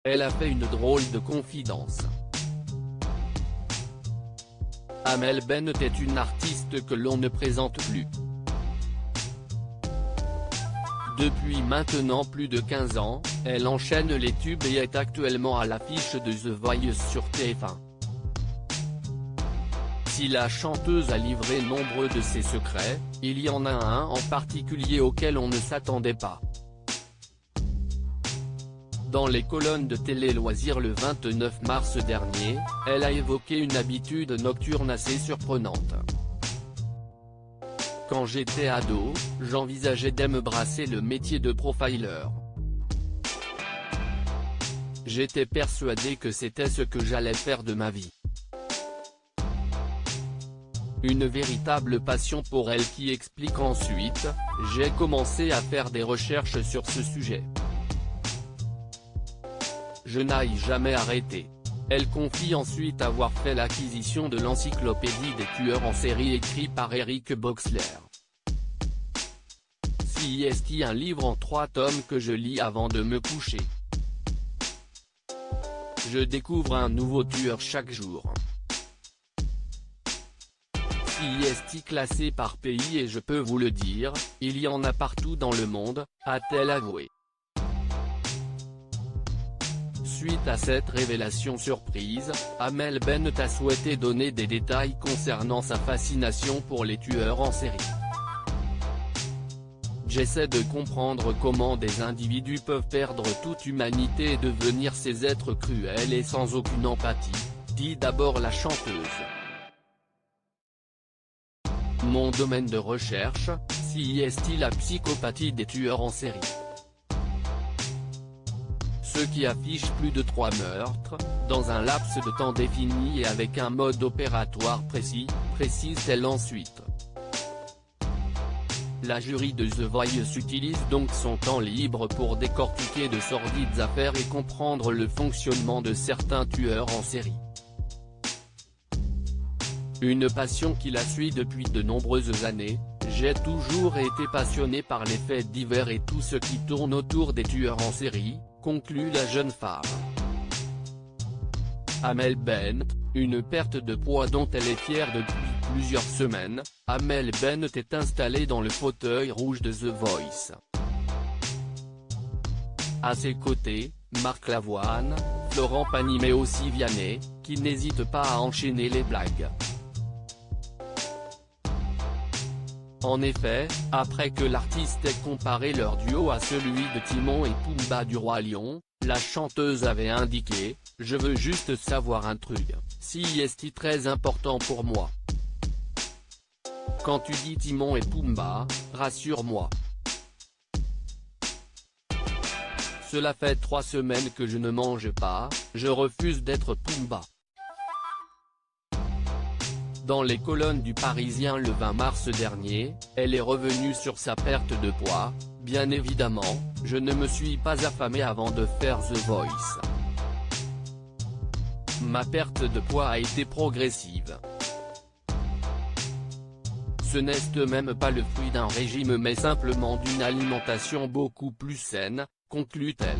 Elle a fait une drôle de confidence. Amel Bent est une artiste que l'on ne présente plus. Depuis maintenant plus de 15 ans, elle enchaîne les tubes et est actuellement à l'affiche de The Voice sur TF1. Si la chanteuse a livré nombre de ses secrets, il y en a un en particulier auquel on ne s'attendait pas. Dans les colonnes de Télé Loisirs le 29 mars dernier, elle a évoqué une habitude nocturne assez surprenante. Quand j'étais ado, j'envisageais de me brasser le métier de profiler. J'étais persuadé que c'était ce que j'allais faire de ma vie. Une véritable passion pour elle qui explique ensuite, j'ai commencé à faire des recherches sur ce sujet. Je n'ai jamais arrêté. Elle confie ensuite avoir fait l'acquisition de l'encyclopédie des tueurs en série écrit par Eric Boxler. C'est un livre en 3 tomes que je lis avant de me coucher. Je découvre un nouveau tueur chaque jour. C'est classé par pays et je peux vous le dire, il y en a partout dans le monde, a-t-elle avoué. Suite à cette révélation surprise, Amel Bent a souhaité donner des détails concernant sa fascination pour les tueurs en série. J'essaie de comprendre comment des individus peuvent perdre toute humanité et devenir ces êtres cruels et sans aucune empathie, dit d'abord la chanteuse. Mon domaine de recherche, c'est la psychopathie des tueurs en série. Ceux qui affichent plus de 3 meurtres, dans un laps de temps défini et avec un mode opératoire précis, précise-t-elle ensuite. La jury de The Voice utilise donc son temps libre pour décortiquer de sordides affaires et comprendre le fonctionnement de certains tueurs en série. Une passion qui la suit depuis de nombreuses années, j'ai toujours été passionné par les faits divers et tout ce qui tourne autour des tueurs en série, conclut la jeune femme. Amel Bent, une perte de poids dont elle est fière depuis plusieurs semaines, Amel Bent est installée dans le fauteuil rouge de The Voice. À ses côtés, Marc Lavoine, Florent Pagny mais aussi Vianney, qui n'hésite pas à enchaîner les blagues. En effet, après que l'artiste ait comparé leur duo à celui de Timon et Pumba du Roi Lion, la chanteuse avait indiqué « Je veux juste savoir un truc, c'est très important pour moi. Quand tu dis Timon et Pumba, rassure-moi. Cela fait 3 semaines que je ne mange pas, je refuse d'être Pumba. » Dans les colonnes du Parisien le 20 mars dernier, elle est revenue sur sa perte de poids. Bien évidemment, je ne me suis pas affamée avant de faire The Voice. Ma perte de poids a été progressive. Ce n'est même pas le fruit d'un régime mais simplement d'une alimentation beaucoup plus saine, conclut-elle.